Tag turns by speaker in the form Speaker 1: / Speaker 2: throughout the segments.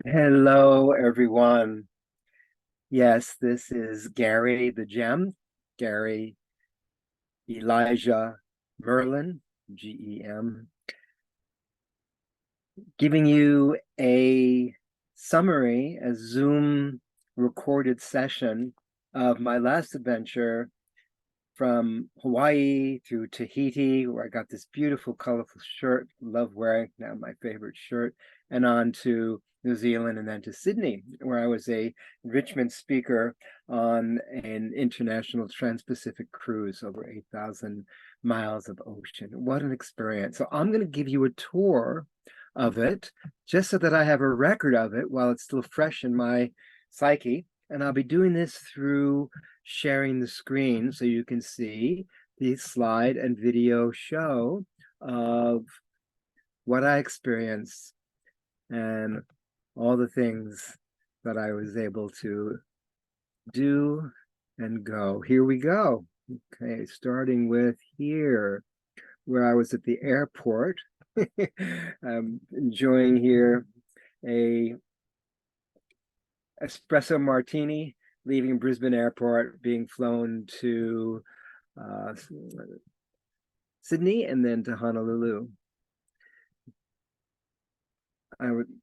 Speaker 1: Hello, everyone. Yes, this is Gary the Gem, Gary Elijah Merlin, GEM, giving you a summary, a Zoom recorded session of my last adventure from Hawaii through Tahiti, where I got this beautiful, colorful shirt, love wearing, now my favorite shirt, and on to New Zealand and then to Sydney, where I was a enrichment speaker on an international trans-Pacific cruise over 8,000 miles of ocean. What an experience. So I'm going to give you a tour of it, just so that I have a record of it while it's still fresh in my psyche. And I'll be doing this through sharing the screen so you can see the slide and video show of what I experienced and all the things that I was able to do and go. Here we go. Okay, starting with here, where I was at the airport. I'm enjoying here a espresso martini, leaving Brisbane Airport, being flown to Sydney and then to Honolulu.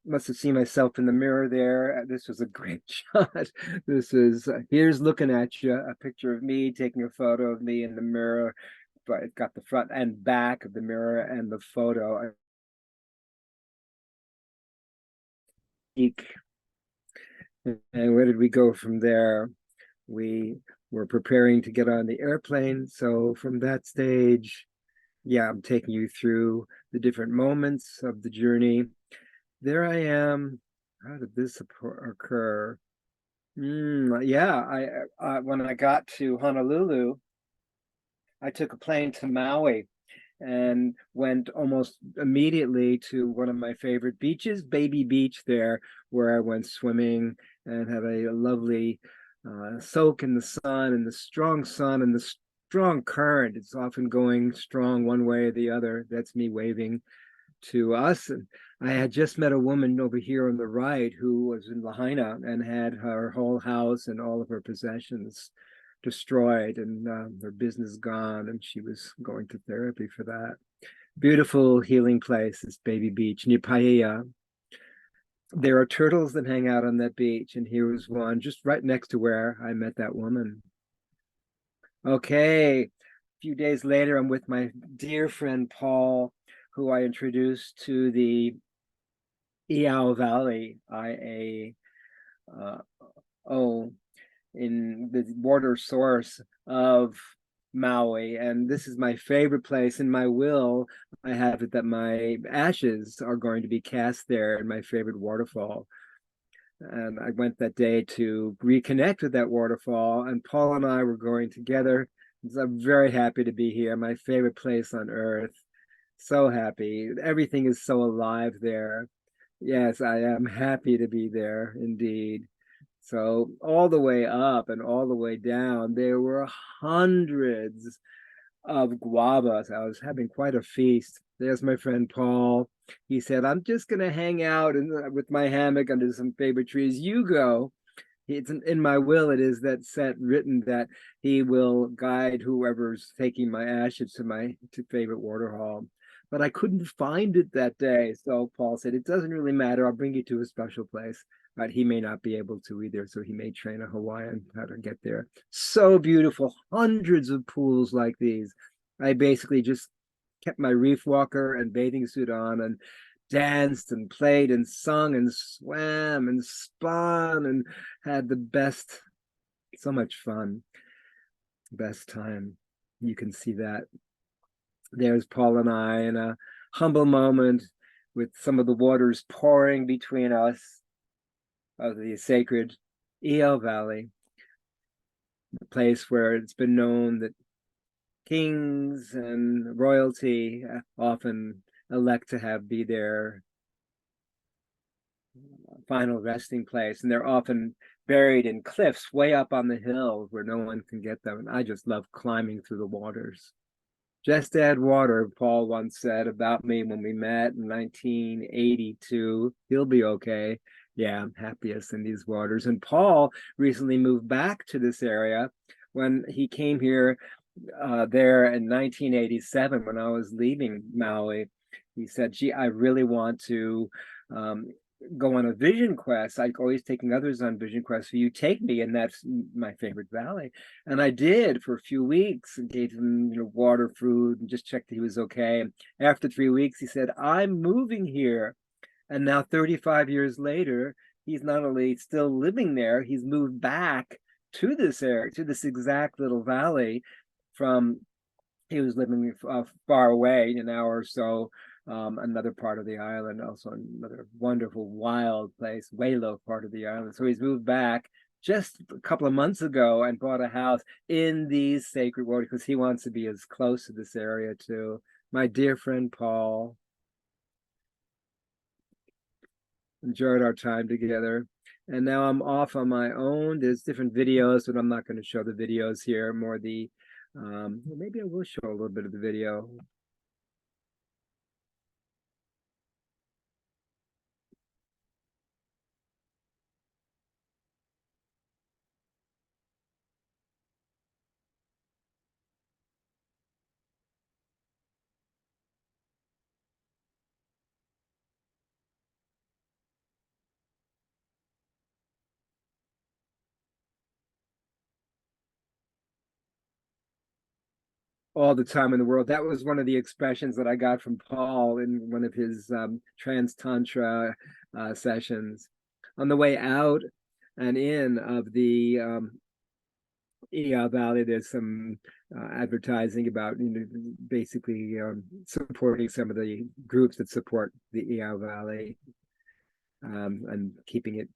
Speaker 1: Must have seen myself in the mirror there. This was a great shot. This is, here's looking at you, a picture of me taking a photo of me in the mirror, but it's got the front and back of the mirror and the photo. And where did we go from there? We were preparing to get on the airplane. So from that stage, yeah, I'm taking you through the different moments of the journey. There I am. How did this occur? Yeah, when I got to Honolulu, I took a plane to Maui and went almost immediately to one of my favorite beaches, Baby Beach there, where I went swimming and had a lovely soak in the sun and the strong sun and the strong current. It's often going strong one way or the other. That's me waving to us. And I had just met a woman over here on the right who was in Lahaina and had her whole house and all of her possessions destroyed and her business gone, and she was going to therapy for that. Beautiful healing place, this Baby Beach near Paia. There are turtles that hang out on that beach, and here was one just right next to where I met that woman. Okay, a few days later, I'm with my dear friend Paul, who I introduced to the Iao Valley, IAO, in the water source of Maui. And this is my favorite place. In my will, I have it that my ashes are going to be cast there in my favorite waterfall. And I went that day to reconnect with that waterfall, and Paul and I were going together. So I'm very happy to be here, my favorite place on earth. So happy. Everything is so alive there. Yes, I am happy to be there indeed. So all the way up and all the way down, there were hundreds of guavas. I was having quite a feast. There's my friend Paul. He said, I'm just going to hang out with my hammock under some favorite trees. You go. It's in my will. It is that set written that he will guide whoever's taking my ashes to my favorite waterfall. But I couldn't find it that day. So Paul said, it doesn't really matter. I'll bring you to a special place. But he may not be able to either. So he may train a Hawaiian how to get there. So beautiful. Hundreds of pools like these. I basically just kept my reef walker and bathing suit on and danced and played and sung and swam and spun and had the best, so much fun, best time. You can see that. There's Paul and I in a humble moment with some of the waters pouring between us of the sacred Eel Valley, the place where it's been known that kings and royalty often elect to be their final resting place, and they're often buried in cliffs way up on the hill where no one can get them. And I just love climbing through the waters. Just add water, Paul once said about me when we met in 1982. He'll be okay. Yeah, I'm happiest in these waters. And Paul recently moved back to this area when he came here there in 1987 when I was leaving Maui. He said, gee, I really want to um, go on a vision quest. I'm always taking others on vision quests. Will you take me? And that's my favorite valley. And I did for a few weeks and gave him, water, food, and just checked that he was okay. And after 3 weeks, he said, I'm moving here. And now 35 years later, he's not only still living there, he's moved back to this area, to this exact little valley from, he was living far away, an hour or so, another part of the island, also another wonderful wild place, way low part of the island. So he's moved back just a couple of months ago and bought a house in these sacred waters because he wants to be as close to this area too. My dear friend Paul, enjoyed our time together. And now I'm off on my own. There's different videos, but I'm not going to show the videos here, more the, maybe I will show a little bit of the video. All the time in the world. That was one of the expressions that I got from Paul in one of his trans tantra sessions. On the way out and in of the Iao Valley, there's some advertising about, basically supporting some of the groups that support the Iao Valley and keeping it,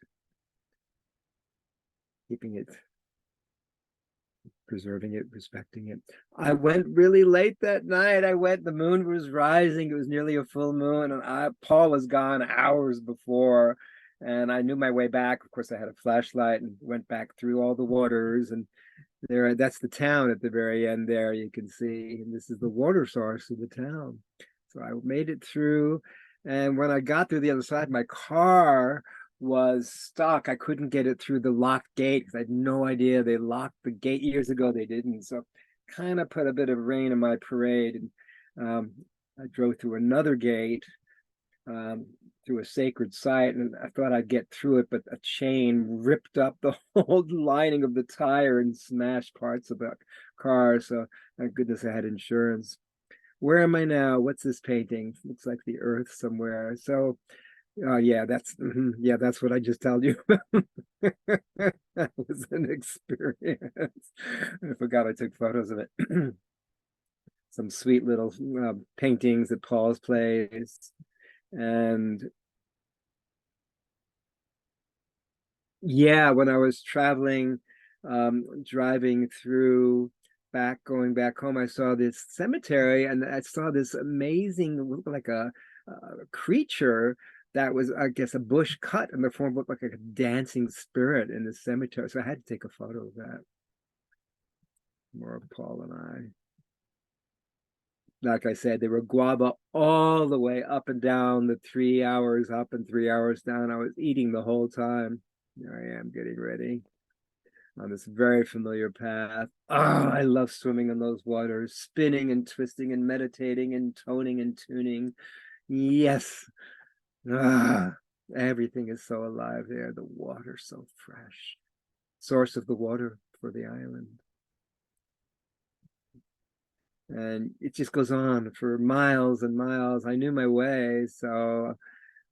Speaker 1: preserving it, respecting it. I went really late that night. The moon was rising. It was nearly a full moon, and Paul was gone hours before, and I knew my way back. Of course, I had a flashlight and went back through all the waters, and that's the town at the very end there. You can see, and this is the water source of the town. So I made it through, and when I got through the other side, my car was stuck. I couldn't get it through the locked gate because I had no idea they locked the gate years ago. They didn't. So kind of put a bit of rain in my parade. And I drove through another gate, through a sacred site, and I thought I'd get through it, but a chain ripped up the whole lining of the tire and smashed parts of the car. So thank goodness I had insurance. Where am I now? What's this painting? Looks like the earth somewhere. So yeah, that's what I just told you. That was an experience. I forgot I took photos of it. Some sweet little paintings at Paul's place. And yeah, when I was traveling, driving through going back home, I saw this cemetery and I saw this amazing, like a creature that was, I guess, a bush cut in the form looked like a dancing spirit in the cemetery. So I had to take a photo of that. More of Paul and I. Like I said, they were guava all the way up and down, the 3 hours up and 3 hours down. I was eating the whole time. Here I am getting ready on this very familiar path. Oh, I love swimming in those waters, spinning and twisting and meditating and toning and tuning. Yes. Everything is so alive there. The water so fresh. Source of the water for the island. And it just goes on for miles and miles. I knew my way, so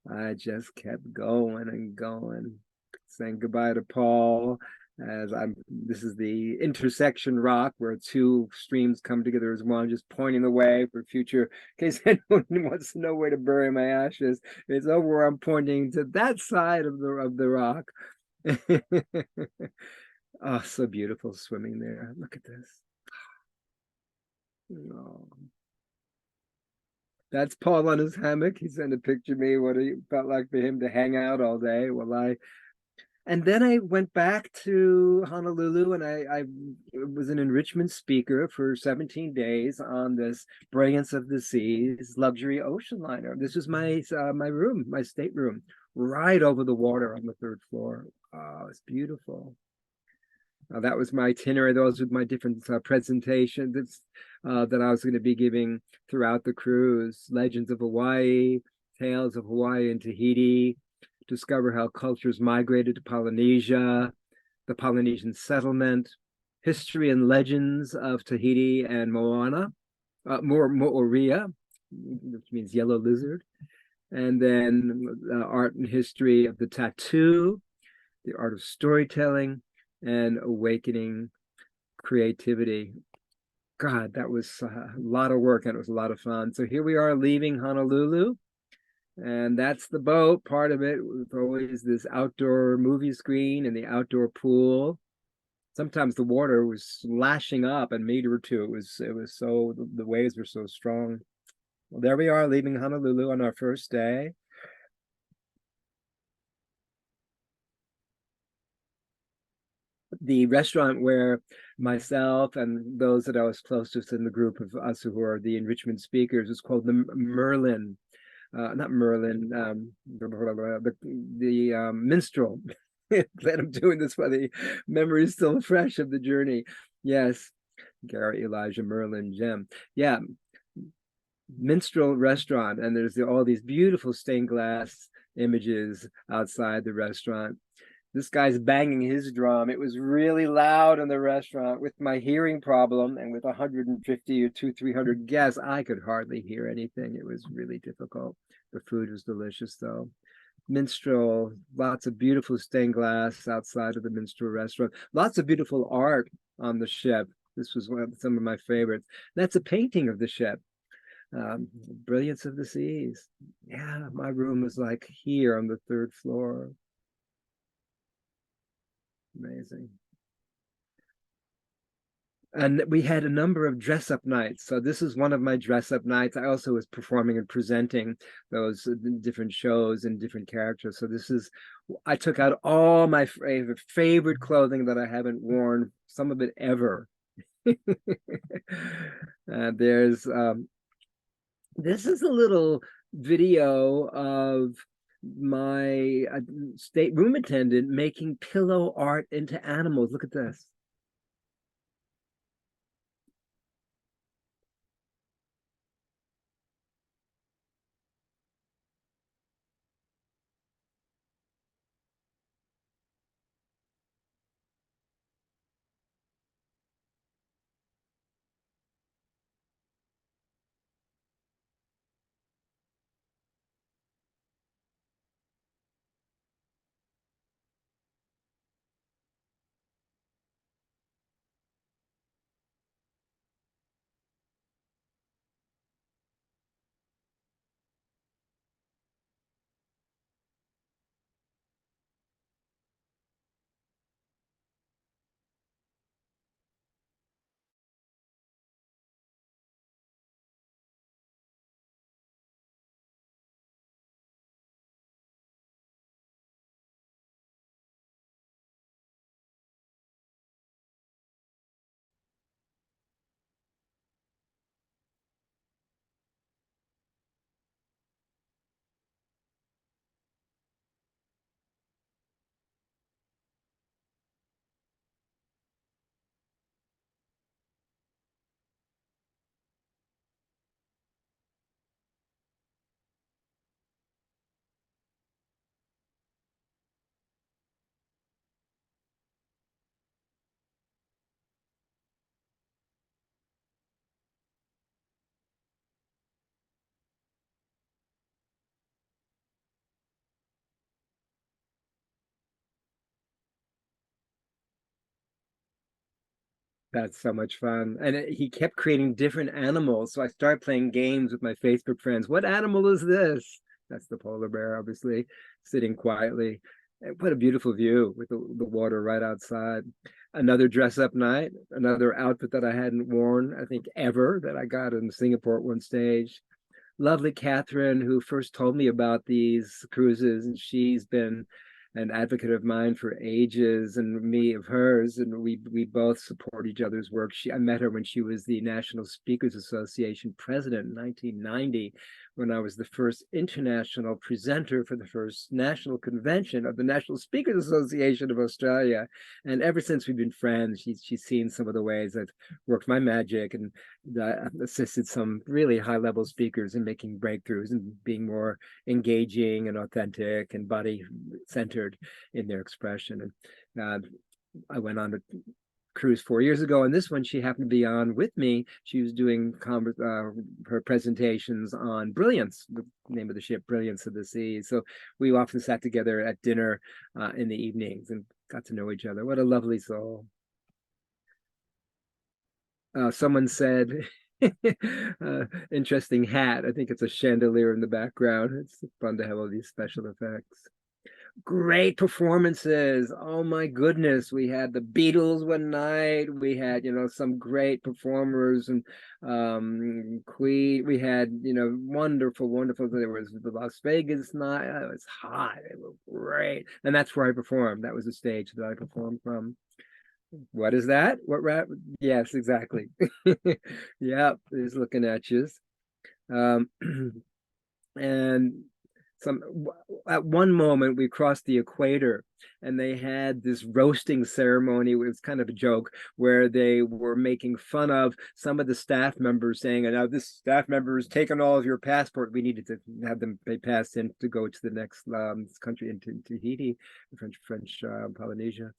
Speaker 1: I just kept going and going, saying goodbye to Paul. This is the intersection rock where two streams come together as one, just pointing the way for future, in case anyone wants to know where to bury my ashes. It's over where I'm pointing to that side of the rock. Oh, so beautiful swimming there. Look at this. Oh. That's Paul on his hammock. He sent a picture of me, what it felt like for him to hang out all day. And then I went back to Honolulu and I was an enrichment speaker for 17 days on this Brilliance of the Seas luxury ocean liner. This was my room, my stateroom, right over the water on the third floor. Oh, it's beautiful. That was my itinerary. Those were my different presentations that I was going to be giving throughout the cruise. Legends of Hawaii, tales of Hawaii and Tahiti, discover how cultures migrated to Polynesia, the Polynesian Settlement, history and legends of Tahiti and Moorea, which means yellow lizard, and then art and history of the tattoo, the art of storytelling, and awakening creativity. God, that was a lot of work and it was a lot of fun. So here we are leaving Honolulu, and that's the boat. Part of it was always this outdoor movie screen and the outdoor pool. Sometimes the water was lashing up a meter or two. It was so the waves were so strong. Well, there we are leaving Honolulu on our first day. The restaurant where myself and those that I was closest in the group of us who are the enrichment speakers is called the Merlin, not Merlin, the minstrel. Glad I'm doing this while the memory is still fresh of the journey. Yes, Gary Elijah Merlin Gem. Yeah, minstrel restaurant, and there's all these beautiful stained glass images outside the restaurant. This guy's banging his drum. It was really loud in the restaurant. With my hearing problem and with 150 or 300 guests, I could hardly hear anything. It was really difficult. The food was delicious, though. Minstrel, lots of beautiful stained glass outside of the minstrel restaurant. Lots of beautiful art on the ship. This was some of my favorites. That's a painting of the ship. Brilliance of the Seas. Yeah, my room was like here on the third floor. Amazing. And we had a number of dress-up nights. So this is one of my dress-up nights. I also was performing and presenting those different shows and different characters. So I took out all my favorite clothing that I haven't worn, some of it ever. This is a little video of my state room attendant making pillow art into animals. Look at this. That's so much fun. And he kept creating different animals. So I started playing games with my Facebook friends. What animal is this? That's the polar bear, obviously, sitting quietly. And what a beautiful view with the water right outside. Another dress up night, another outfit that I hadn't worn, I think, ever, that I got in Singapore at one stage. Lovely Catherine, who first told me about these cruises, and she's been an advocate of mine for ages, and me of hers, and we both support each other's work. I met her when she was the National Speakers Association president in 1990. when I was the first international presenter for the first national convention of the National Speakers Association of Australia. And ever since we've been friends, she's seen some of the ways I've worked my magic and assisted some really high-level speakers in making breakthroughs and being more engaging and authentic and body-centered in their expression. And I went on a cruise 4 years ago, and this one she happened to be on with me. She was doing her presentations on Brilliance, the name of the ship, Brilliance of the Seas. So we often sat together at dinner in the evenings and got to know each other. What a lovely soul. Someone said, interesting hat. I think it's a chandelier in the background. It's fun to have all these special effects. Great performances. Oh my goodness. We had the Beatles one night. We had, some great performers and Queen. We had, wonderful. There was the Las Vegas night. It was hot. It was great. And that's where I performed. That was the stage that I performed from. What is that? What rap? Yes, exactly. Yep, he's looking at you. And at one moment we crossed the equator and they had this roasting ceremony. It was kind of a joke where they were making fun of some of the staff members, saying, now this staff member has taken all of your passport. We needed to have them pay pass in to go to the next country, into Tahiti, French Polynesia.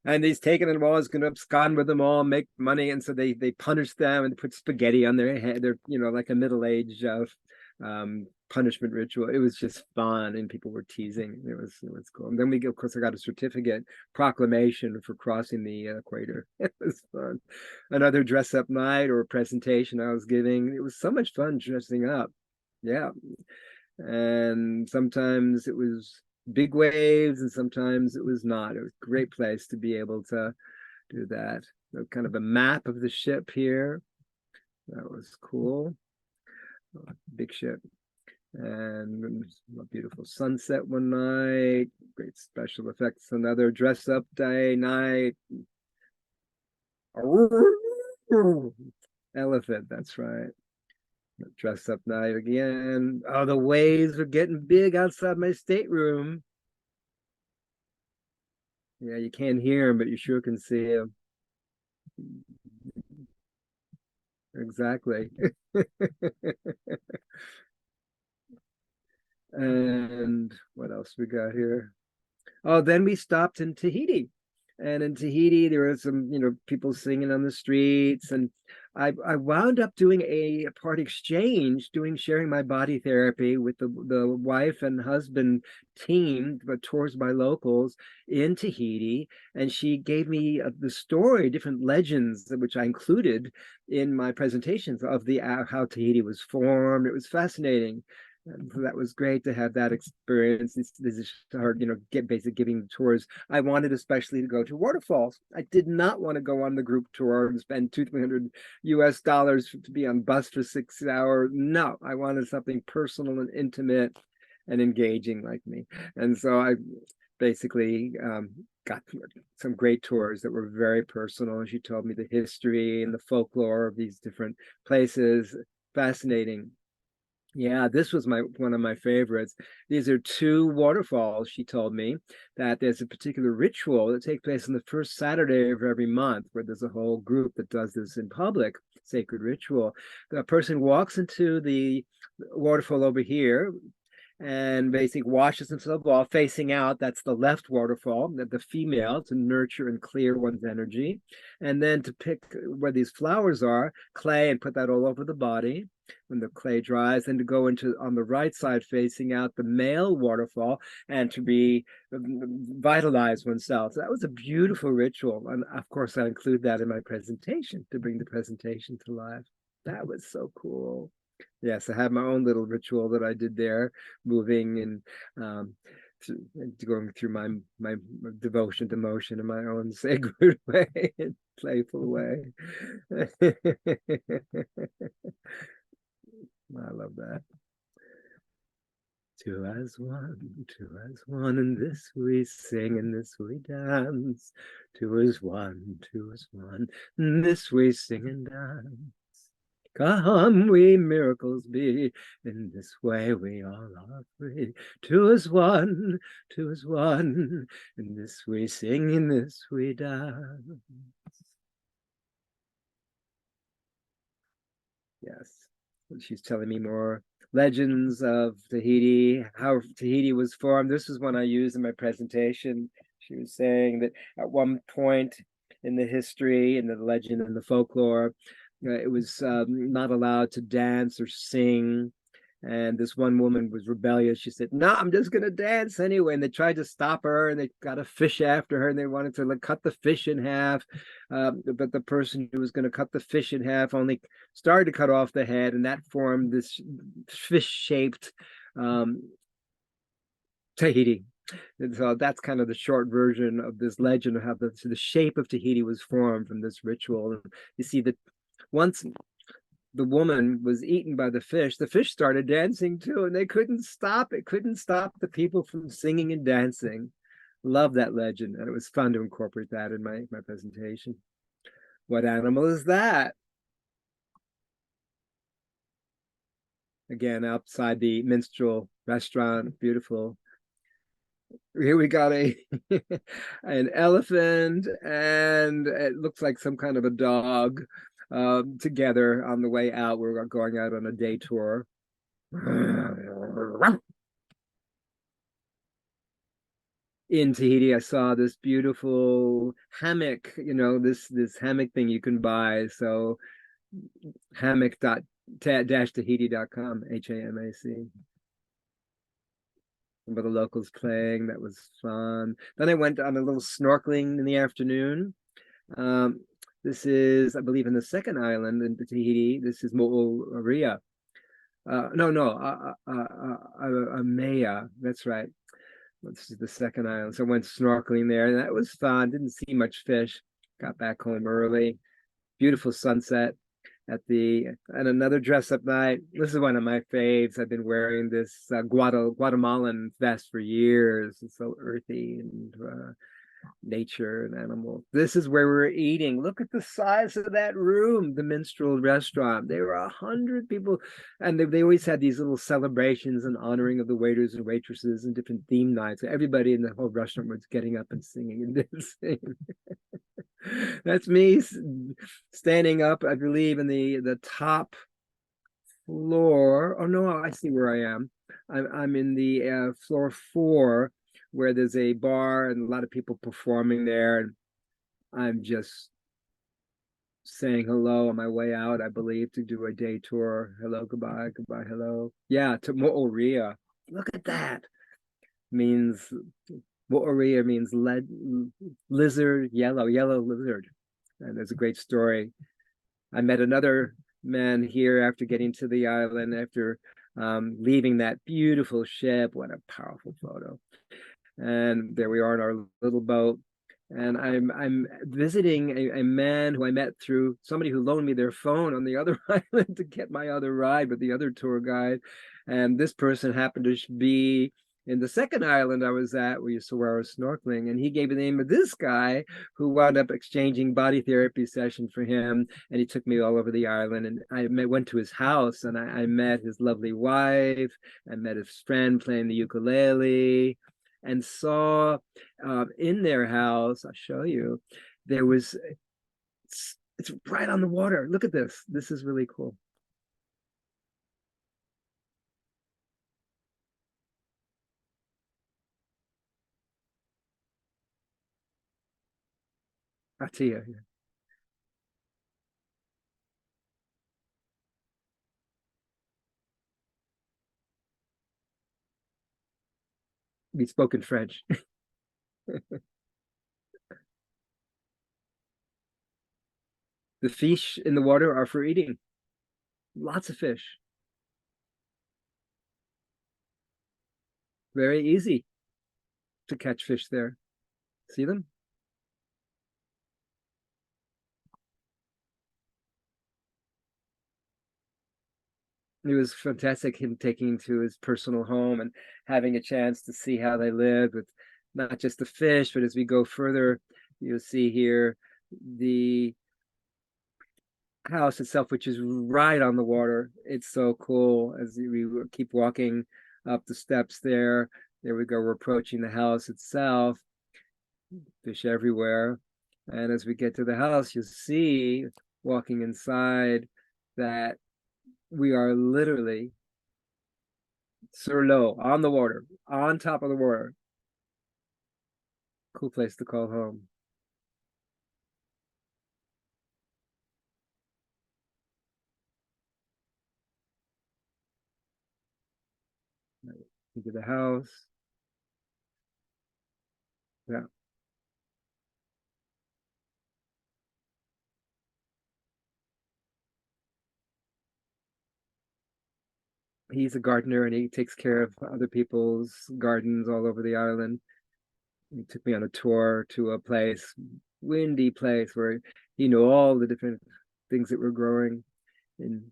Speaker 1: And he's taken them all, he's going to abscond with them all, make money. And so they punished them and put spaghetti on their head. They're, like a middle-aged punishment ritual. It was just fun, and people were teasing. It was cool. And then of course, I got a certificate proclamation for crossing the equator. It was fun. Another dress-up night or a presentation I was giving. It was so much fun dressing up. Yeah. And sometimes it was big waves and sometimes it was not. It was a great place to be able to do that. So kind of a map of the ship here. That was cool. Big ship. And a beautiful sunset one night. Great special effects. Another dress up night. Elephant, that's right. Dress up night again. Oh, the waves are getting big outside my stateroom. Yeah, you can't hear them, but you sure can see them. Exactly. And what else we got here? Oh, then we stopped in Tahiti. And in Tahiti, there were some, people singing on the streets. And I wound up doing a part exchange, sharing my body therapy with the wife and husband team, but tours by locals in Tahiti. And she gave me the story, different legends, which I included in my presentations of how Tahiti was formed. It was fascinating. And so that was great to have that experience. This is hard, get basic giving the tours. I wanted especially to go to waterfalls. I did not want to go on the group tour and spend $200-300 US to be on bus for 6 hours. No, I wanted something personal and intimate and engaging like me. And so I basically got some great tours that were very personal. And she told me the history and the folklore of these different places. Fascinating. Yeah, this was one of my favorites. These are 2 waterfalls. She told me that there's a particular ritual that takes place on the first Saturday of every month, where there's a whole group that does this in public, sacred ritual. The person walks into the waterfall over here and basically washes himself off facing out. That's the left waterfall, the female, to nurture and clear one's energy. And then to pick where these flowers are, clay, and put that all over the body when the clay dries, and to go into on the right side facing out the male waterfall and to revitalize oneself. So that was a beautiful ritual. And of course, I include that in my presentation to bring the presentation to life. That was so cool. Yes, I have my own little ritual that I did there, moving and going through my devotion to motion in my own sacred way and playful way. I love that. 2 as 1, 2 as 1, and this we sing, and this we dance. 2 as 1, 2 as 1, and this we sing and dance. Come we miracles be, in this way we all are free. Two is one, two is one, in this we sing, in this we dance. Yes, she's telling me more legends of Tahiti, how Tahiti was formed. This is one I used in my presentation. She was saying that at one point in the history and the legend and the folklore, it was not allowed to dance or sing. And this one woman was rebellious. She said, "No, I'm just gonna dance anyway." And they tried to stop her, and they got a fish after her, and they wanted to like cut the fish in half. But the person who was going to cut the fish in half only started to cut off the head, and that formed this fish-shaped Tahiti. And so that's kind of the short version of this legend of how the shape of Tahiti was formed from this ritual. And you see that once the woman was eaten by the fish started dancing too, and they couldn't stop it, couldn't stop the people from singing and dancing. Love that legend, and it was fun to incorporate that in my presentation. What animal is that? Again, outside the minstrel restaurant, beautiful. Here we got a an elephant, and it looks like some kind of a dog together on the way out. We're going out on a day tour. In Tahiti, I saw this beautiful hammock, this hammock thing you can buy. So hammock.tahiti.com, HAMAC. Some of the locals playing, that was fun. Then I went on a little snorkeling in the afternoon. This is, I believe, in the second island in Tahiti. This is Moorea. Maya. That's right. This is the second island. So I went snorkeling there, and that was fun. Didn't see much fish. Got back home early. Beautiful sunset and another dress up night. This is one of my faves. I've been wearing this Guatemalan vest for years. It's so earthy and nature and animal. This is where we're eating. Look at the size of that room, the minstrel restaurant. There were 100 people, and they always had these little celebrations and honoring of the waiters and waitresses and different theme nights. So everybody in the whole restaurant was getting up and singing and dancing. That's me standing up, I believe, in the top floor. Oh no, I see where I am. I'm in the floor 4, where there's a bar and a lot of people performing there, and I'm just saying hello on my way out, I believe, to do a day tour. Hello, goodbye, goodbye, hello. Yeah, to Moorea. Look at that. Means Moorea means lizard, yellow lizard. And there's a great story. I met another man here after getting to the island, after leaving that beautiful ship. What a powerful photo. And there we are in our little boat. And I'm visiting a man who I met through somebody who loaned me their phone on the other island to get my other ride with the other tour guide. And this person happened to be in the second island I was at, where I was snorkeling, and he gave me the name of this guy who wound up exchanging body therapy session for him, and he took me all over the island, and went to his house, and I met his lovely wife, and met his friend playing the ukulele, and saw in their house, I'll show you, there was, it's right on the water. Look at this. This is really cool. Raiatea, yeah. We spoke in French. The fish in the water are for eating. Lots of fish. Very easy to catch fish there. See them? It was fantastic, him taking to his personal home and having a chance to see how they live with not just the fish, but as we go further, you'll see here the house itself, which is right on the water. It's so cool. As we keep walking up the steps there we go. We're approaching the house itself. Fish everywhere. And as we get to the house, you see walking inside that we are literally sur l'eau, on the water, on top of the water. Cool place to call home. Into the house. Yeah. He's a gardener and he takes care of other people's gardens all over the island. He took me on a tour to a place, windy place where he knew all the different things that were growing. And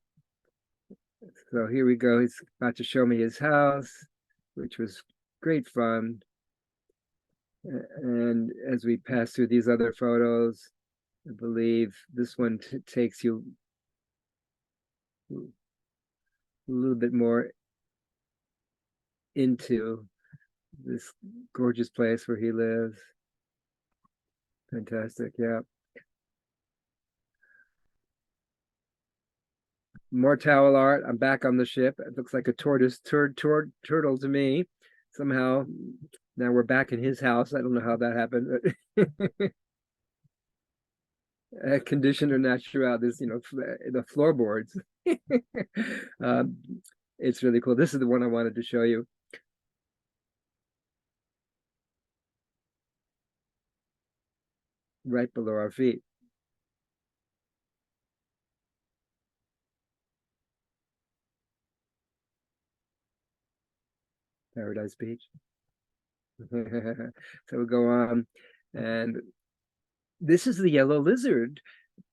Speaker 1: so here we go. He's about to show me his house, which was great fun. And as we pass through these other photos, I believe this one takes you a little bit more into this gorgeous place where he lives. Fantastic, yeah. More towel art. I'm back on the ship. It looks like a tortoise turtle to me. Somehow, now we're back in his house. I don't know how that happened. Conditioner natural. This, the floorboards. um, it's really cool. This is the one I wanted to show you. Right below our feet. Paradise Beach. So we go on, and this is the yellow lizard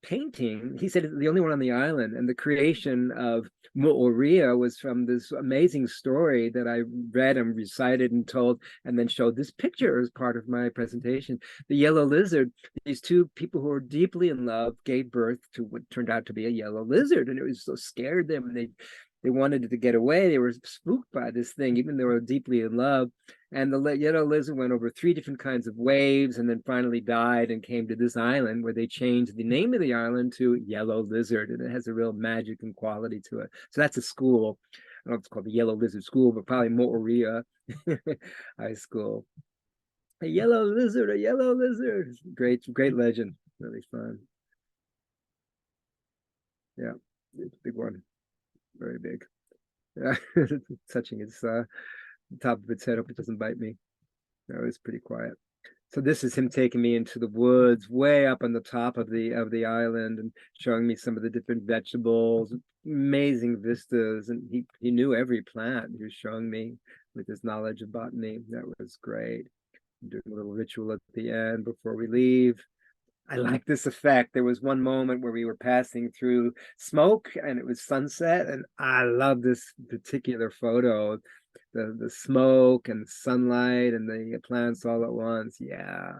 Speaker 1: painting. He said it's the only one on the island, and the creation of Moorea was from this amazing story that I read and recited and told, and then showed this picture as part of my presentation. The yellow lizard, these two people who were deeply in love gave birth to what turned out to be a yellow lizard, and it was so scared them, and they wanted it to get away. They were spooked by this thing, even though they were deeply in love. And the yellow lizard went over 3 different kinds of waves and then finally died and came to this island where they changed the name of the island to Yellow Lizard. And it has a real magic and quality to it. So that's a school. I don't know if it's called the Yellow Lizard School, but probably Moorea High School. A yellow lizard, a yellow lizard. Great, great legend. Really fun. Yeah, it's a big one. Very big. Yeah, touching its top of its head. Hope it doesn't bite me. No, it's pretty quiet. So this is him taking me into the woods, way up on the top of the island, and showing me some of the different vegetables, amazing vistas, and he knew every plant. He was showing me with his knowledge of botany. That was great. Doing a little ritual at the end before we leave. I like this effect. There was one moment where we were passing through smoke and it was sunset, and I love this particular photo. The smoke and the sunlight and the plants all at once. Yeah,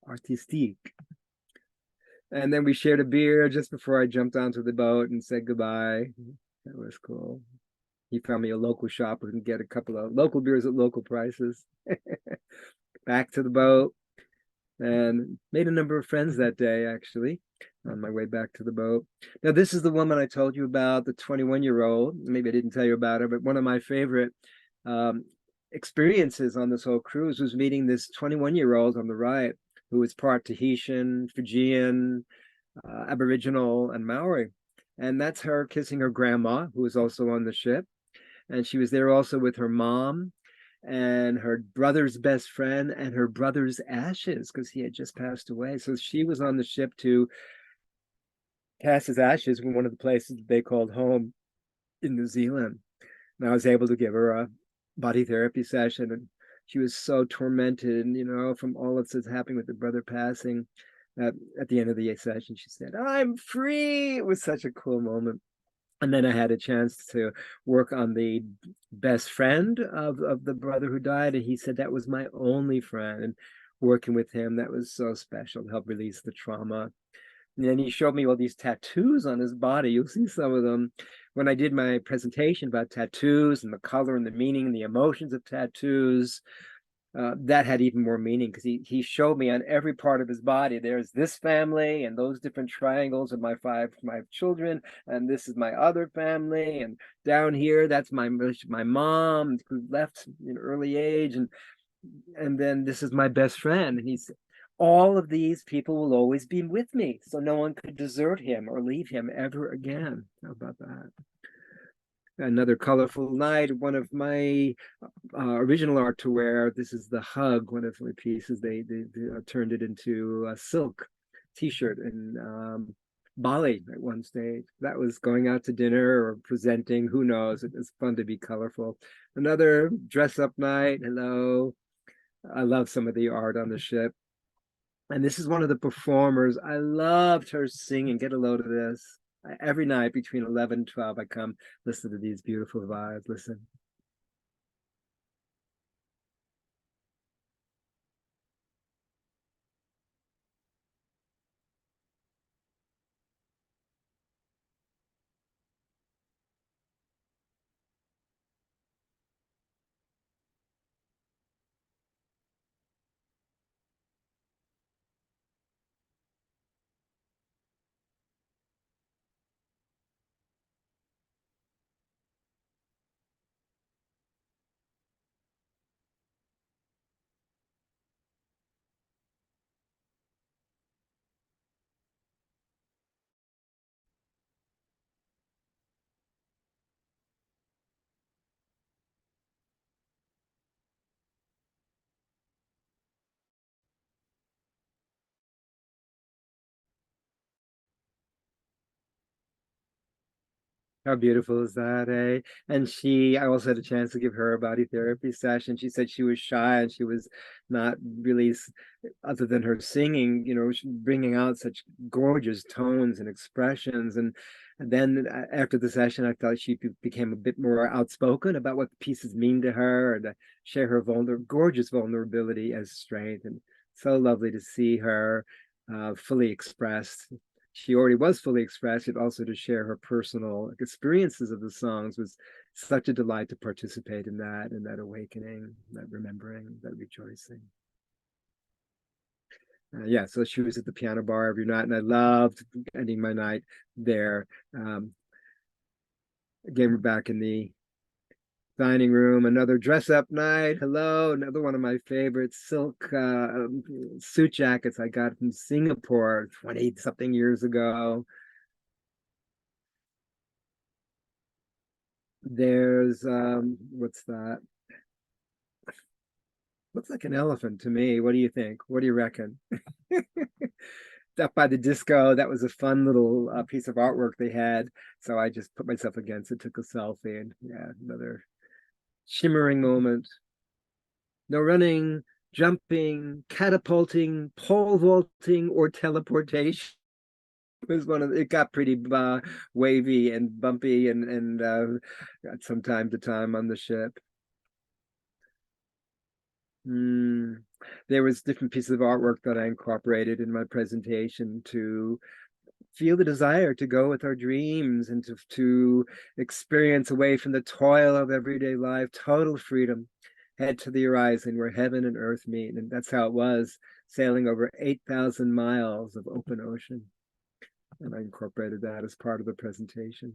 Speaker 1: artistique. And then we shared a beer just before I jumped onto the boat and said goodbye. That was cool. He found me a local shop where we can get a couple of local beers at local prices. Back to the boat and made a number of friends that day, actually, on my way back to the boat. Now, this is the woman I told you about, the 21-year-old. Maybe I didn't tell you about her, but one of my favorite experiences on this whole cruise was meeting this 21-year-old on the right, who was part Tahitian, Fijian, Aboriginal, and Maori. And that's her kissing her grandma, who was also on the ship. And she was there also with her mom and her brother's best friend and her brother's ashes, because he had just passed away. So she was on the ship to cast his ashes in one of the places that they called home in New Zealand. And I was able to give her a body therapy session, and she was so tormented, from all that's happening with the brother passing. At the end of the session, she said, "I'm free." It was such a cool moment. And then I had a chance to work on the best friend of the brother who died, and he said that was my only friend. And working with him, that was so special to help release the trauma. And then he showed me all these tattoos on his body. You'll see some of them when I did my presentation about tattoos and the color and the meaning and the emotions of tattoos. That had even more meaning because he showed me on every part of his body. There's this family and those different triangles of my children, and this is my other family, and down here that's my mom who left in early age, and then this is my best friend. And he's all of these people will always be with me, so no one could desert him or leave him ever again. How about that? Another colorful night. One of my original art to wear. This is the hug, one of my pieces. They turned it into a silk t-shirt in Bali at one stage. That was going out to dinner or presenting. Who knows? It was fun to be colorful. Another dress up night. Hello. I love some of the art on the ship. And this is one of the performers. I loved her singing. Get a load of this. Every night between 11 and 12, I come listen to these beautiful vibes. Listen. How beautiful is that, eh? And I also had a chance to give her a body therapy session. She said she was shy and she was not really, other than her singing, bringing out such gorgeous tones and expressions. And then after the session, I felt she became a bit more outspoken about what the pieces mean to her and to share her gorgeous vulnerability as strength. And so lovely to see her fully expressed. She already was fully expressed, yet also to share her personal experiences of the songs was such a delight to participate in that awakening, that remembering, that rejoicing. Yeah, so she was at the piano bar every night, and I loved ending my night there. Again, we're back in the dining room, another dress up night. Hello, another one of my favorite silk suit jackets I got from Singapore 20 something years ago. There's what's that? Looks like an elephant to me. What do you think? What do you reckon? Up by the disco, that was a fun little piece of artwork they had. So I just put myself against it, took a selfie, and yeah, another shimmering moment. No running, jumping, catapulting, pole vaulting, or teleportation. It was it got pretty wavy and bumpy and from time to time on the ship. Mm. There was different pieces of artwork that I incorporated in my presentation to feel the desire to go with our dreams and to experience away from the toil of everyday life, total freedom, head to the horizon where heaven and earth meet. And that's how it was, sailing over 8,000 miles of open ocean. And I incorporated that as part of the presentation.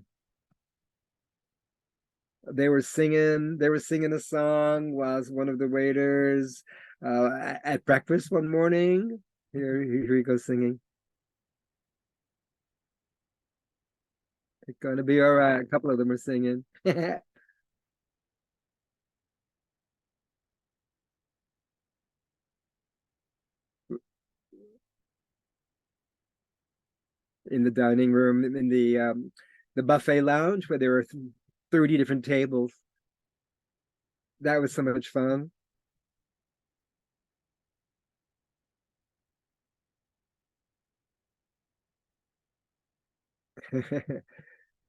Speaker 1: They were singing a song while one of the waiters at breakfast one morning. Here he goes singing. It's gonna be all right. A couple of them are singing. In the dining room, in the buffet lounge where there were 30 different tables. That was so much fun.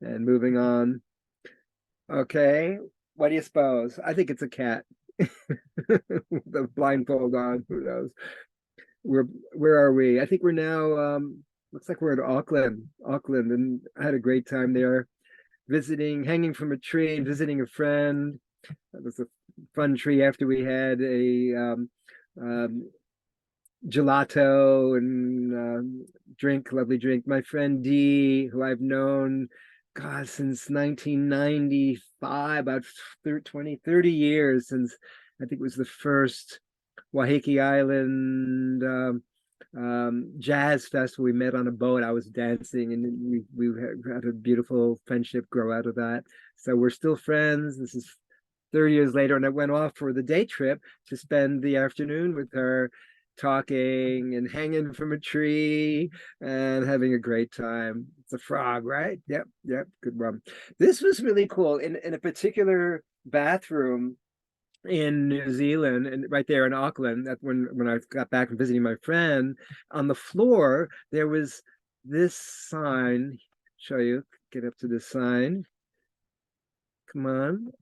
Speaker 1: And moving on. Okay, what do you suppose? I think it's a cat. The blindfold on, who knows? We're where are we? I think we're now Looks like we're in Auckland, and I had a great time there, visiting, hanging from a tree, and visiting a friend. That was a fun tree after we had a um, gelato and lovely drink. My friend Dee, who I've known, God, since 1995, about 30 years since I think it was the first Waiheke Island jazz festival. We met on a boat. I was dancing, and we had a beautiful friendship grow out of that. So we're still friends. This is 30 years later, and I went off for the day trip to spend the afternoon with her, talking and hanging from a tree and having a great time. It's a frog, right? Yep, yep, good one. This was really cool. In a particular bathroom in New Zealand, and right there in Auckland, that when I got back from visiting my friend, on the floor there was this sign. Show you, get up to this sign. Come on.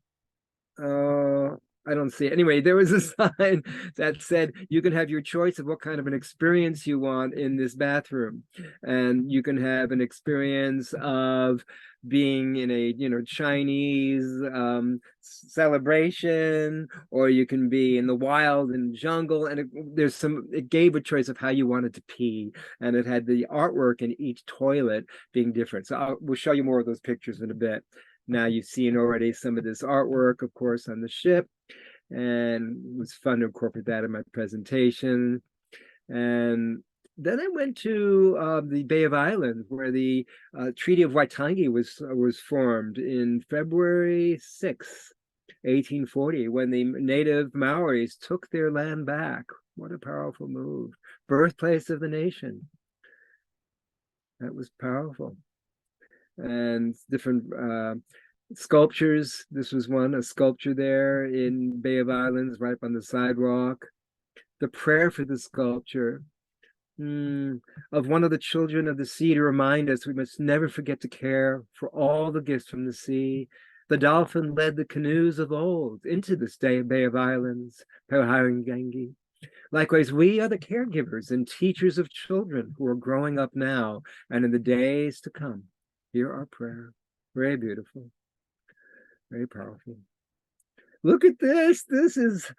Speaker 1: I don't see it. Anyway, there was a sign that said you can have your choice of what kind of an experience you want in this bathroom. And you can have an experience of being in a, Chinese celebration, or you can be in the wild and jungle. And it gave a choice of how you wanted to pee. And it had the artwork in each toilet being different. So we'll show you more of those pictures in a bit. Now you've seen already some of this artwork, of course, on the ship, and it was fun to incorporate that in my presentation. And then I went to the Bay of Islands, where the Treaty of Waitangi was formed in February 6th, 1840, when the native Maoris took their land back. What a powerful move. Birthplace of the nation. That was powerful. And different sculptures. This was a sculpture there in Bay of Islands, right up on the sidewalk. The prayer for the sculpture of one of the children of the sea, to remind us we must never forget to care for all the gifts from the sea. The dolphin led the canoes of old into this Bay of Islands, Pauharangangi. Likewise, we are the caregivers and teachers of children who are growing up now and in the days to come. Hear our prayer. Very beautiful. Very powerful. Look at this. This is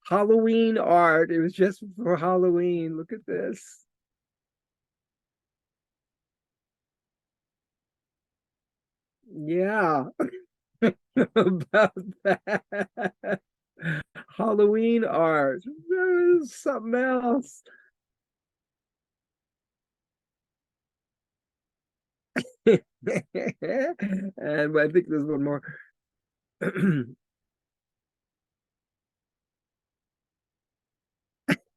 Speaker 1: Halloween art. It was just for Halloween. Look at this. Yeah. About that. Halloween art. There's something else. And I think there's one more.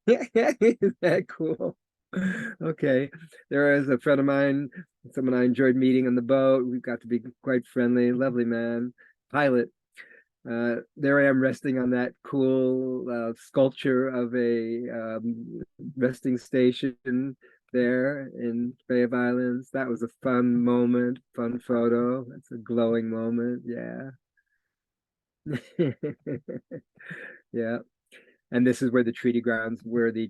Speaker 1: Isn't that cool? Okay. There is a friend of mine, someone I enjoyed meeting on the boat. We got to be quite friendly, lovely man, pilot. There I am resting on that cool sculpture of a resting station there in Bay of Islands. That was a fun moment, fun photo. That's a glowing moment. Yeah. Yeah. And this is where the treaty grounds, where the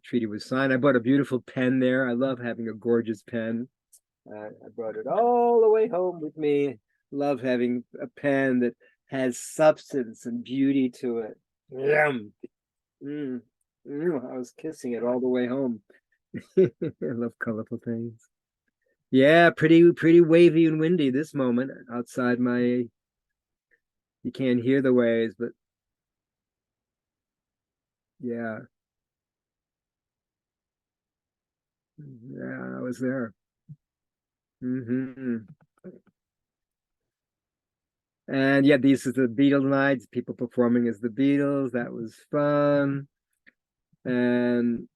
Speaker 1: treaty was signed. I bought a beautiful pen there. I love having a gorgeous pen. I brought it all the way home with me. Love having a pen that has substance and beauty to it. Yum. Mm. I was kissing it all the way home. I love colorful things. Yeah, pretty wavy and windy this moment outside my. You can't hear the waves, but yeah, yeah, I was there. Hmm. And yeah, these are the Beatles nights, people performing as the Beatles. That was fun. And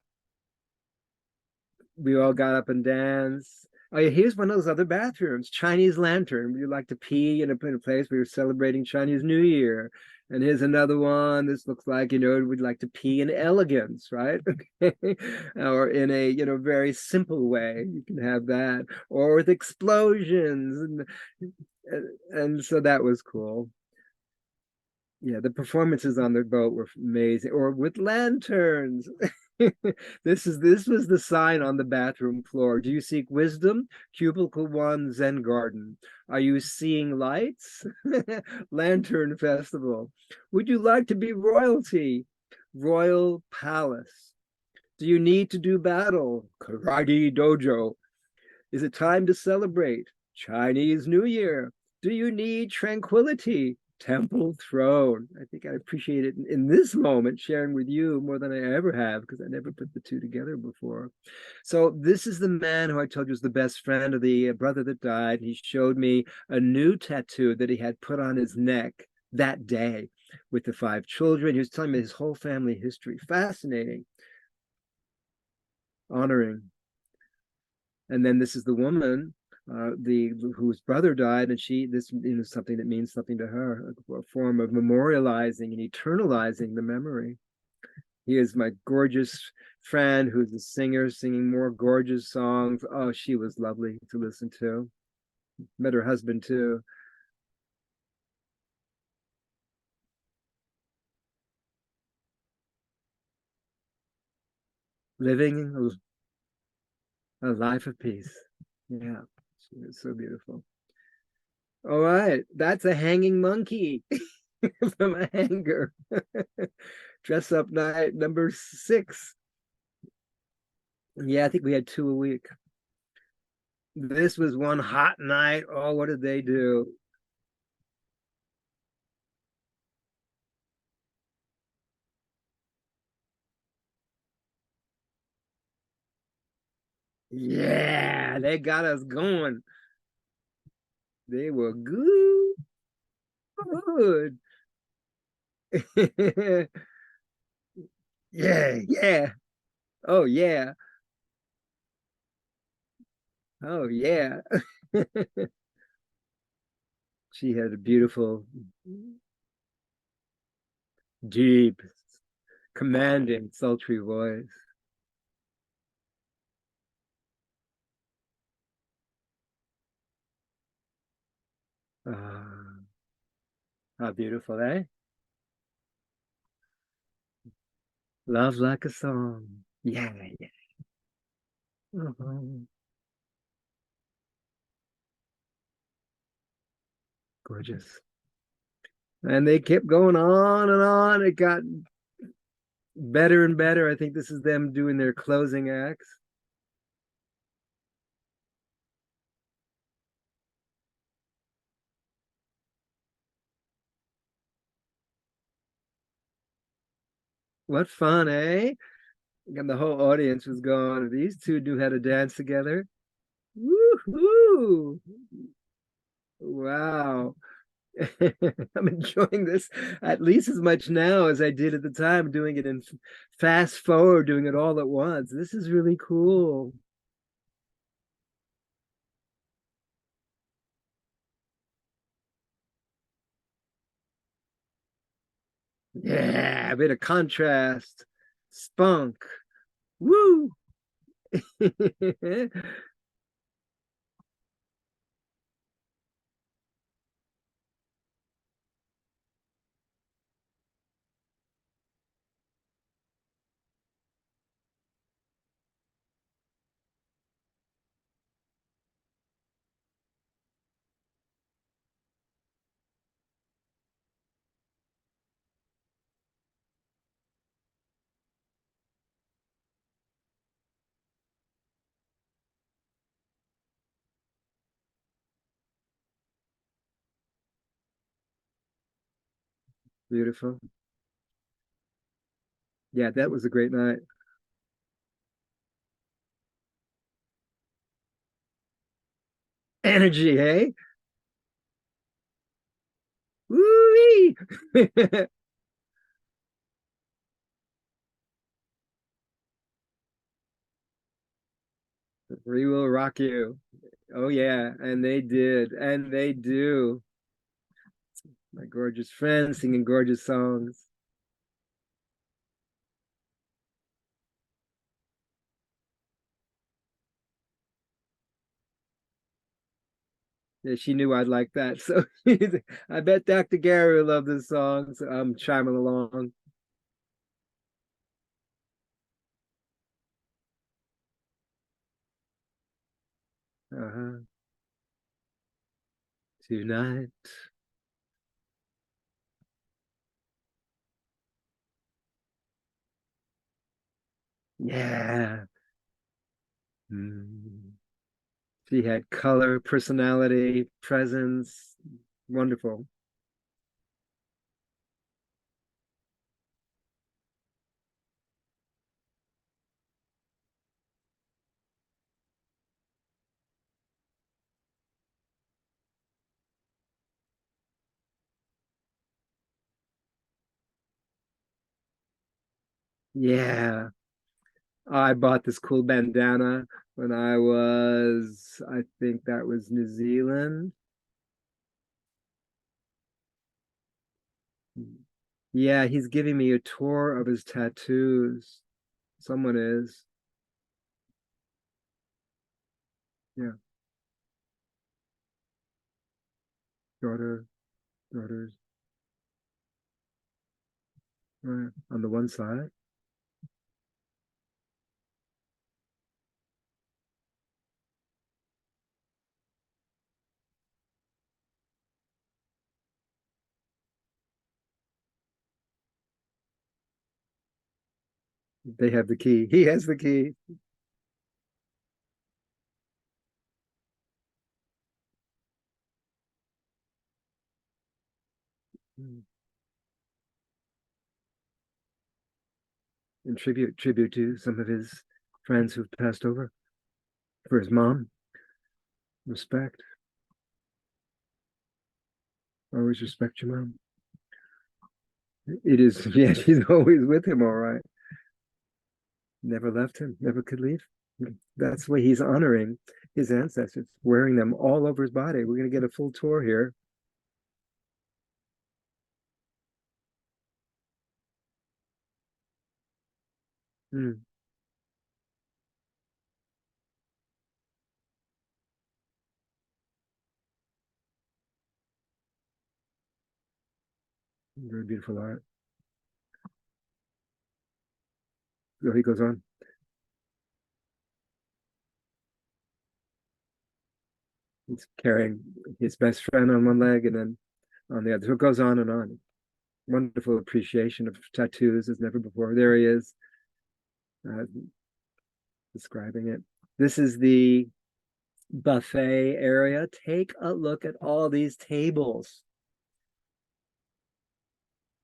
Speaker 1: we all got up and danced. Oh yeah, here's one of those other bathrooms, Chinese lantern. We like to pee in a place we were celebrating Chinese New Year. And here's another one. This looks like, we'd like to pee in elegance, right? Or in a, very simple way. You can have that. Or with explosions. And so that was cool. Yeah, the performances on the boat were amazing. Or with lanterns. This was the sign on the bathroom floor. Do you seek wisdom? Cubicle one, Zen garden. Are you seeing lights? Lantern festival. Would you like to be royalty? Royal palace. Do you need to do battle? Karate dojo. Is it time to celebrate? Chinese New Year. Do you need tranquility? Temple throne. I think I appreciate it in this moment, sharing with you more than I ever have, because I never put the two together before. So this is the man who I told you was the best friend of the brother that died. He showed me a new tattoo that he had put on his neck that day with the 5 children. He was telling me his whole family history. Fascinating, honoring. And then this is the woman the whose brother died, and this something that means something to her, a form of memorializing and eternalizing the memory. He is my gorgeous friend who's a singer, singing more gorgeous songs. Oh, she was lovely to listen to. Met her husband too. Living a life of peace. Yeah, she was so beautiful. All right, that's a hanging monkey from a hanger. Dress up night number 6. Yeah, I think we had 2 a week. This was one hot night. Oh, what did they do? Yeah, they got us going. They were good. Yeah, yeah. Oh, yeah. Oh, yeah. She had a beautiful, deep, commanding, sultry voice. Ah, how beautiful, eh? Love like a song. Yeah, yeah. Mhm. Gorgeous. And they kept going on and on. It got better and better. I think this is them doing their closing acts. What fun, eh? And the whole audience was going, these two knew how to dance together. Woohoo! Wow. I'm enjoying this at least as much now as I did at the time, doing it in fast forward, doing it all at once. This is really cool. Yeah, a bit of contrast, spunk. Woo! Beautiful. Yeah, that was a great night. Energy, hey? Woo! We will rock you. Oh yeah, and they did, and they do. My gorgeous friends singing gorgeous songs. Yeah, she knew I'd like that. So I bet Dr. Gary will love this song. So I'm chiming along. Uh-huh. Tonight. Yeah. Mm. She had color, personality, presence. Wonderful. Yeah. I bought this cool bandana when I think that was New Zealand. Yeah, he's giving me a tour of his tattoos. Someone is. Yeah, daughter, daughters, right, on the one side. They have the key. He has the key. Mm. And tribute to some of his friends who've passed over. For his mom. Respect. Always respect your mom. It is, yeah, she's always with him, all right. Never left him, never could leave. That's why he's honoring his ancestors, wearing them all over his body. We're going to get a full tour here. Mm, very beautiful art. So he goes on. He's carrying his best friend on one leg and then on the other. So it goes on and on. Wonderful appreciation of tattoos as never before. There he is, uh, describing it. This is the buffet area. Take a look at all these tables.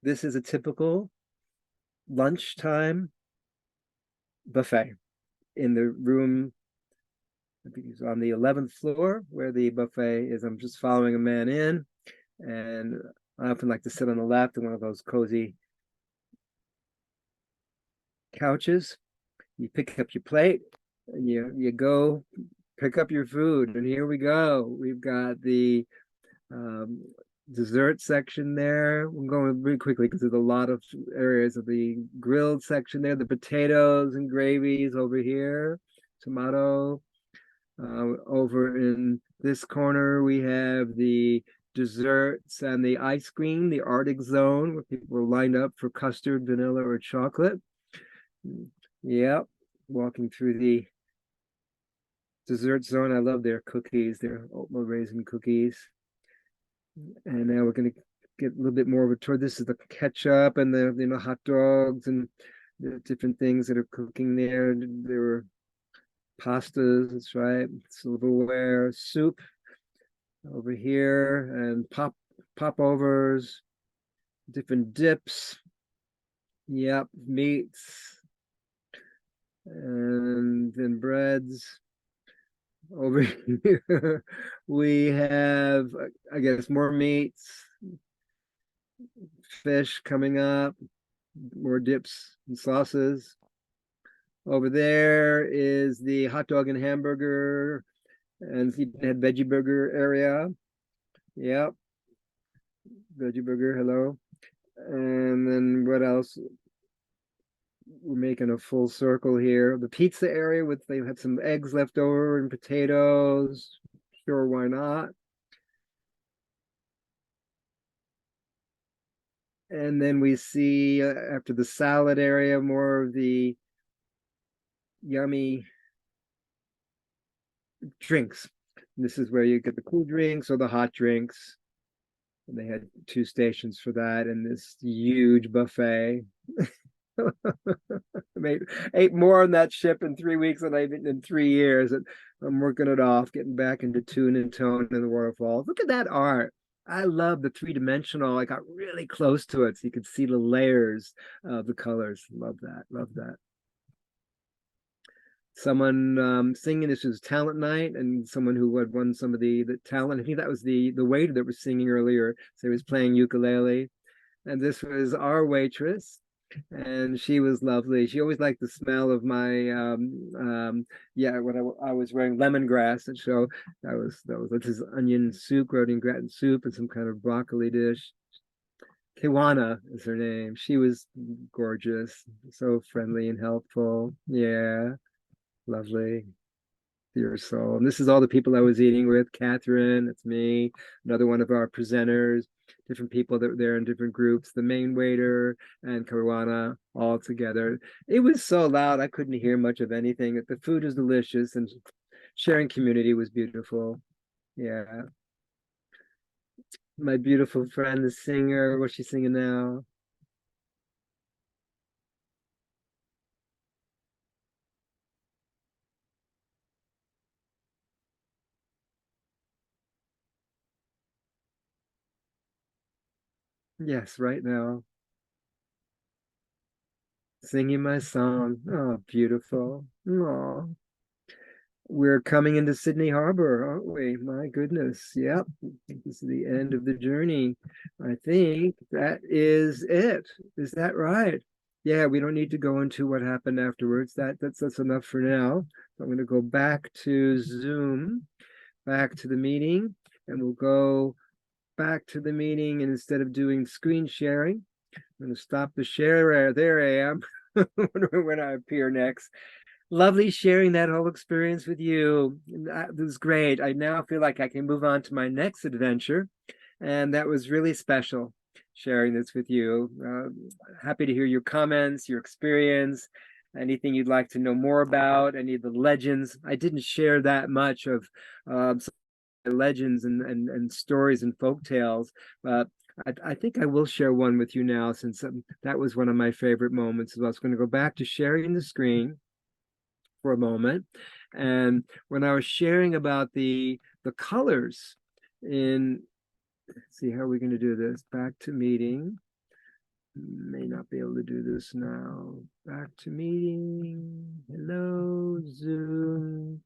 Speaker 1: This is a typical lunchtime buffet in the room. I think he's on the 11th floor where the buffet is. I'm just following a man in, and I often like to sit on the left in one of those cozy couches. You pick up your plate and you go pick up your food. And here we go. We've got the um, dessert section there. I'm going really quickly because there's a lot of areas of the grilled section there. The potatoes and gravies over here, tomato. Over in this corner, we have the desserts and the ice cream, the Arctic zone, where people are lined up for custard, vanilla, or chocolate. Yep, walking through the dessert zone. I love their cookies, their oatmeal raisin cookies. And now we're going to get a little bit more of a tour. This is the ketchup and the hot dogs and the different things that are cooking there. There were pastas, that's right, silverware, soup over here, and popovers, different dips. Yep, meats, and then breads. Over here, we have, I guess, more meats, fish coming up, more dips and sauces. Over there is the hot dog and hamburger and had veggie burger area. Yep, veggie burger, hello. And then what else? We're making a full circle here. The pizza area with they had some eggs left over and potatoes. Sure, why not? And then we see after the salad area more of the yummy drinks. This is where you get the cool drinks or the hot drinks. And they had 2 stations for that and this huge buffet. I ate more on that ship in 3 weeks than I've eaten in 3 years. And I'm working it off, getting back into tune and tone in the waterfalls. Look at that art. I love the three-dimensional. I got really close to it so you could see the layers of the colors. Love that. Love that. Someone singing. This was talent night, and someone who had won some of the talent. I think that was the waiter that was singing earlier. So he was playing ukulele, and this was our waitress, and she was lovely. She always liked the smell of my yeah, when I was wearing lemongrass, and so that was this onion soup, roti gratin soup, and some kind of broccoli dish. Kiwana is her name. She was gorgeous, so friendly and helpful. Yeah, lovely. Dear soul. And this is all the people I was eating with. Catherine, it's me, another one of our presenters, different people that were there in different groups, the main waiter and Caruana all together. It was so loud, I couldn't hear much of anything. The food was delicious and sharing community was beautiful. Yeah. My beautiful friend, the singer, what's she singing now? Yes, right now. Singing my song. Oh, beautiful. Oh. We're coming into Sydney Harbor, aren't we? My goodness. Yep. I think this is the end of the journey. I think that is it. Is that right? Yeah, we don't need to go into what happened afterwards. That's enough for now. I'm going to go back to Zoom, back to the meeting, and we'll go back to the meeting. And instead of doing screen sharing, I'm going to stop the share. There I am. When I appear next. Lovely sharing that whole experience with you. That was great. I now feel like I can move on to my next adventure. And that was really special sharing this with you. Happy to hear your comments, your experience, anything you'd like to know more about, any of the legends. I didn't share that much of legends and stories and folk tales, but I think I will share one with you now since that was one of my favorite moments. So I was going to go back to sharing the screen for a moment. And when I was sharing about the colors in, let's see, how are we going to do this? Back to meeting. May not be able to do this now. Back to meeting. Hello, Zoom.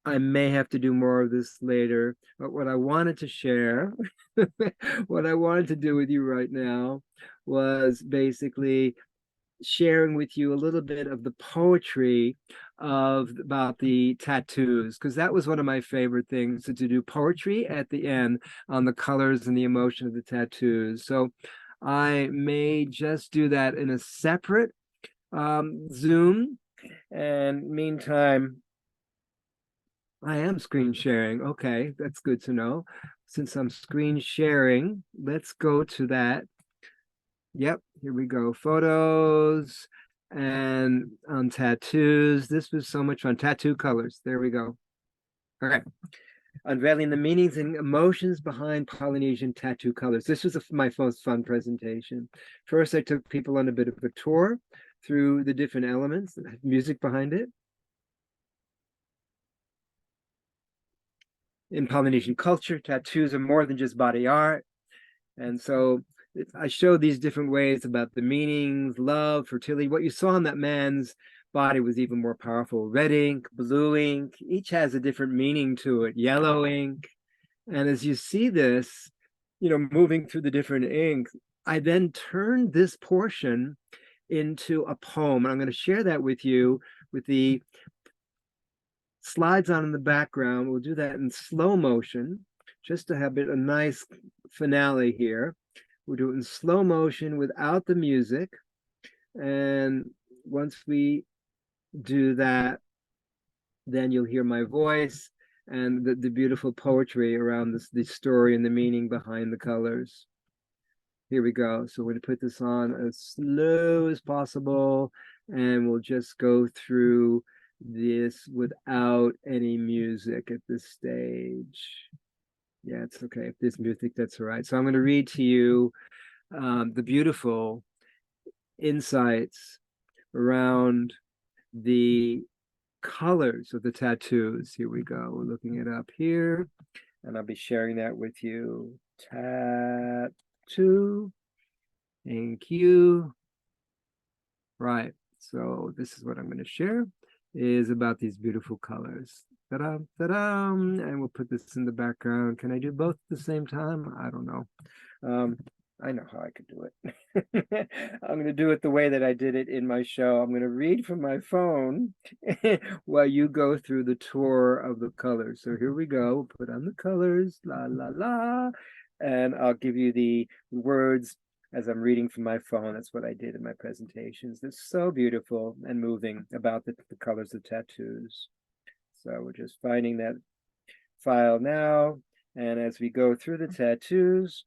Speaker 1: I may have to do more of this later, but what I wanted to share, what I wanted to do with you right now was basically sharing with you a little bit of the poetry of about the tattoos, because that was one of my favorite things, to do poetry at the end on the colors and the emotion of the tattoos. So I may just do that in a separate Zoom. And meantime, I am screen sharing. Okay, that's good to know. Since I'm screen sharing, let's go to that. Yep, here we go. Photos and on tattoos. This was so much fun. Tattoo colors. There we go. Okay. Unveiling the meanings and emotions behind Polynesian tattoo colors. This was my most fun presentation. First, I took people on a bit of a tour through the different elements that had music behind it. In Polynesian culture, tattoos are more than just body art. And so I showed these different ways about the meanings, love, fertility. What you saw in that man's body was even more powerful. Red ink, blue ink, each has a different meaning to it. Yellow ink. And as you see this, moving through the different ink, I then turned this portion into a poem. And I'm going to share that with you with the slides on in the background. We'll do that in slow motion just to have it a nice finale here. We'll do it in slow motion without the music. And once we do that, then you'll hear my voice and the beautiful poetry around the story and the meaning behind the colors. Here we go. So we're going to put this on as slow as possible, and we'll just go through this without any music at this stage. Yeah, it's okay. If there's music, that's all right. So I'm going to read to you the beautiful insights around the colors of the tattoos. Here we go. We're looking it up here, and I'll be sharing that with you. Tattoo. Thank you. Right. So this is what I'm going to share is about these beautiful colors. Ta-da, ta-da, and we'll put this in the background. Can I do both at the same time? I don't know. I know how I could do it. I'm going to do it the way that I did it in my show. I'm going to read from my phone while you go through the tour of the colors. So here we go. Put on the colors, la, la, la. And I'll give you the words as I'm reading from my phone. That's what I did in my presentations. They're so beautiful and moving about the colors of tattoos. So we're just finding that file now. And as we go through the tattoos,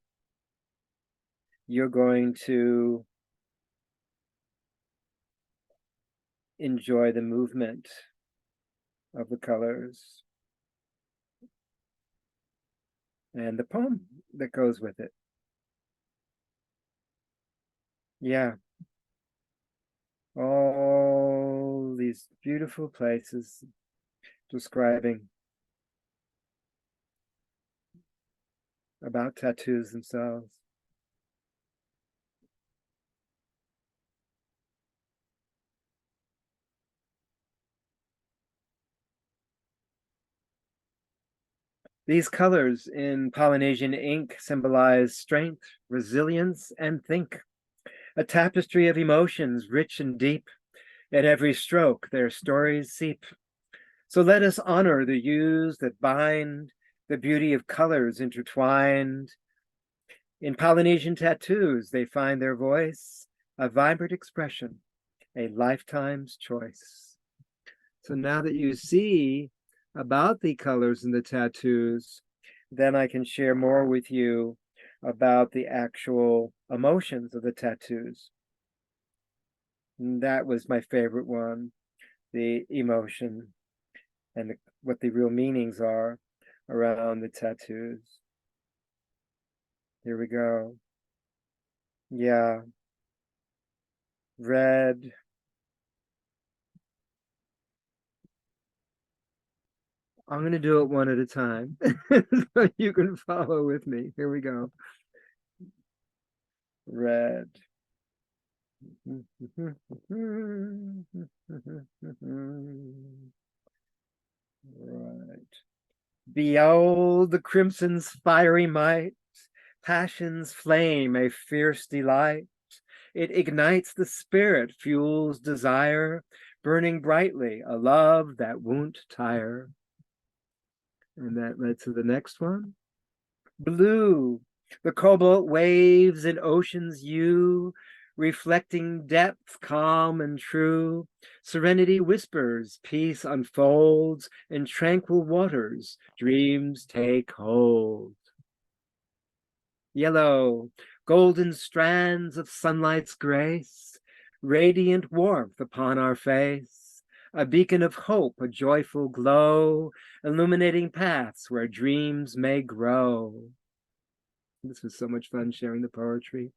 Speaker 1: you're going to enjoy the movement of the colors and the poem that goes with it. Yeah. All these beautiful places describing about tattoos themselves. These colors in Polynesian ink symbolize strength, resilience, and think. A tapestry of emotions rich and deep. At every stroke, their stories seep. So let us honor the hues that bind, the beauty of colors intertwined. In Polynesian tattoos, they find their voice, a vibrant expression, a lifetime's choice. So now that you see about the colors in the tattoos, then I can share more with you about the actual emotions of the tattoos. And that was my favorite one, the emotion and what the real meanings are around the tattoos. Here we go. Yeah. Red. I'm going to do it one at a time so you can follow with me. Here we go. Red. Right. Behold the crimson's fiery might, passion's flame, a fierce delight. It ignites the spirit, fuels desire, burning brightly, a love that won't tire. And that led to the next one. Blue, the cobalt waves in ocean's hue, reflecting depth calm and true. Serenity whispers, peace unfolds, in tranquil waters, dreams take hold. Yellow, golden strands of sunlight's grace, radiant warmth upon our face, a beacon of hope, a joyful glow, illuminating paths where dreams may grow. This was so much fun sharing the poetry.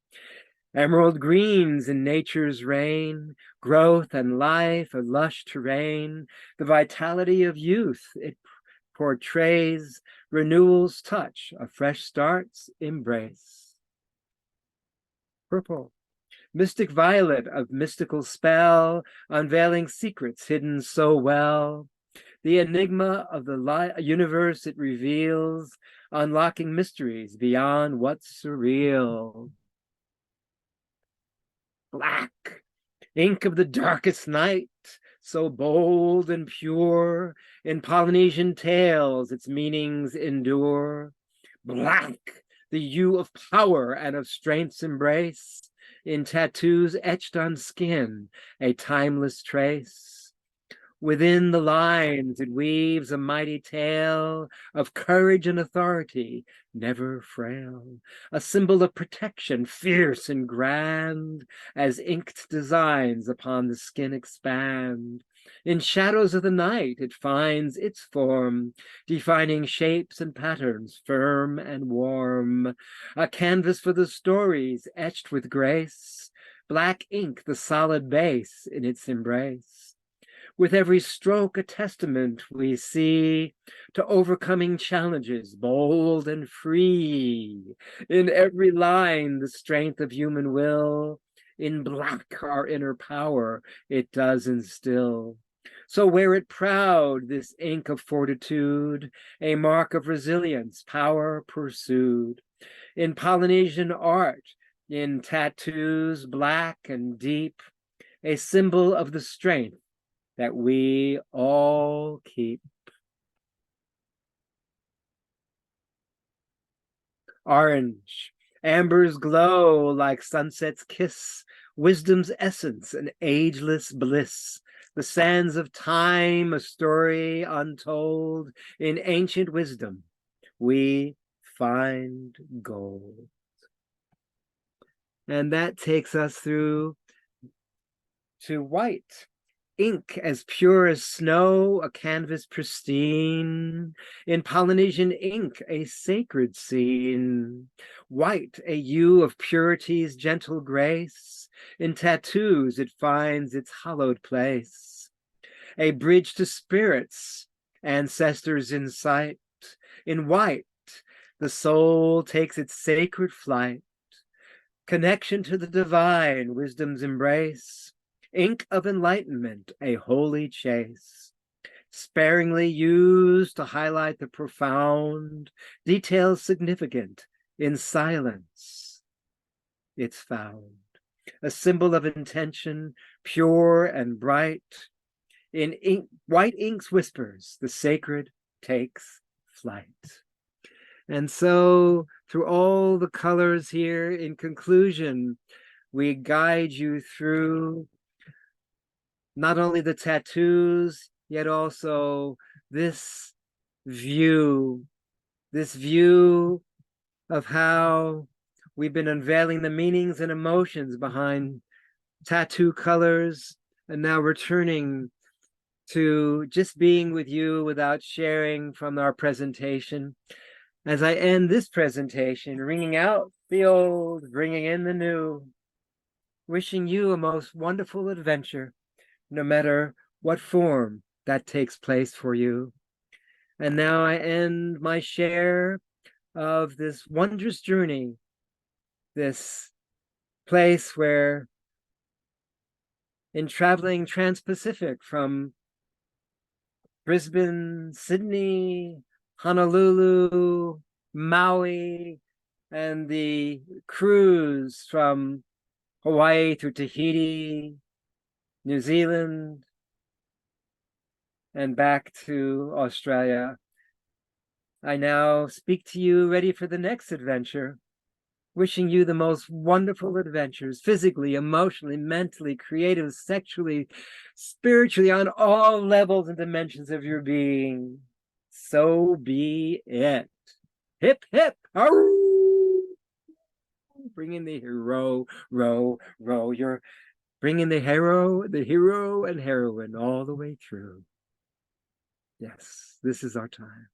Speaker 1: Emerald greens in nature's rain, growth and life, a lush terrain, the vitality of youth it portrays, renewal's touch, a fresh start's embrace. Purple, mystic violet of mystical spell, unveiling secrets hidden so well. The enigma of the universe it reveals, unlocking mysteries beyond what's surreal. Black, ink of the darkest night, so bold and pure, in Polynesian tales its meanings endure. Black, the hue of power and of strength's embrace, in tattoos etched on skin, a timeless trace. Within the lines, it weaves a mighty tale of courage and authority, never frail, a symbol of protection, fierce and grand, as inked designs upon the skin expand. In shadows of the night, it finds its form, defining shapes and patterns, firm and warm, a canvas for the stories etched with grace, black ink the solid base in its embrace. With every stroke a testament we see to overcoming challenges, bold and free. In every line, the strength of human will. In black, our inner power it does instill. So wear it proud, this ink of fortitude, a mark of resilience, power pursued. In Polynesian art, in tattoos, black and deep, a symbol of the strength that we all keep. Orange, amber's glow like sunset's kiss, wisdom's essence, an ageless bliss. The sands of time, a story untold. In ancient wisdom, we find gold. And that takes us through to white. Ink as pure as snow, a canvas pristine. In Polynesian ink, a sacred scene. White, a hue of purity's gentle grace. In tattoos, it finds its hallowed place. A bridge to spirits, ancestors in sight. In white, the soul takes its sacred flight. Connection to the divine, wisdom's embrace. Ink of enlightenment, a holy chase, sparingly used to highlight the profound, details significant in silence. It's found, a symbol of intention, pure and bright. In ink, white ink's whispers, the sacred takes flight. And so, through all the colors here, in conclusion, we guide you through not only the tattoos, yet also this view of how we've been unveiling the meanings and emotions behind tattoo colors, and now returning to just being with you without sharing from our presentation. As I end this presentation, ringing out the old, bringing in the new, wishing you a most wonderful adventure, no matter what form that takes place for you. And now I end my share of this wondrous journey, this place where, in traveling trans-Pacific from Brisbane, Sydney, Honolulu, Maui, and the cruise from Hawaii through Tahiti, New Zealand, and back to Australia. I now speak to you ready for the next adventure, wishing you the most wonderful adventures, physically, emotionally, mentally, creative, sexually, spiritually, on all levels and dimensions of your being. So be it. Hip, hip, hurrah! Bring in the hero, row, row. You're bringing the hero and heroine all the way through. Yes, this is our time.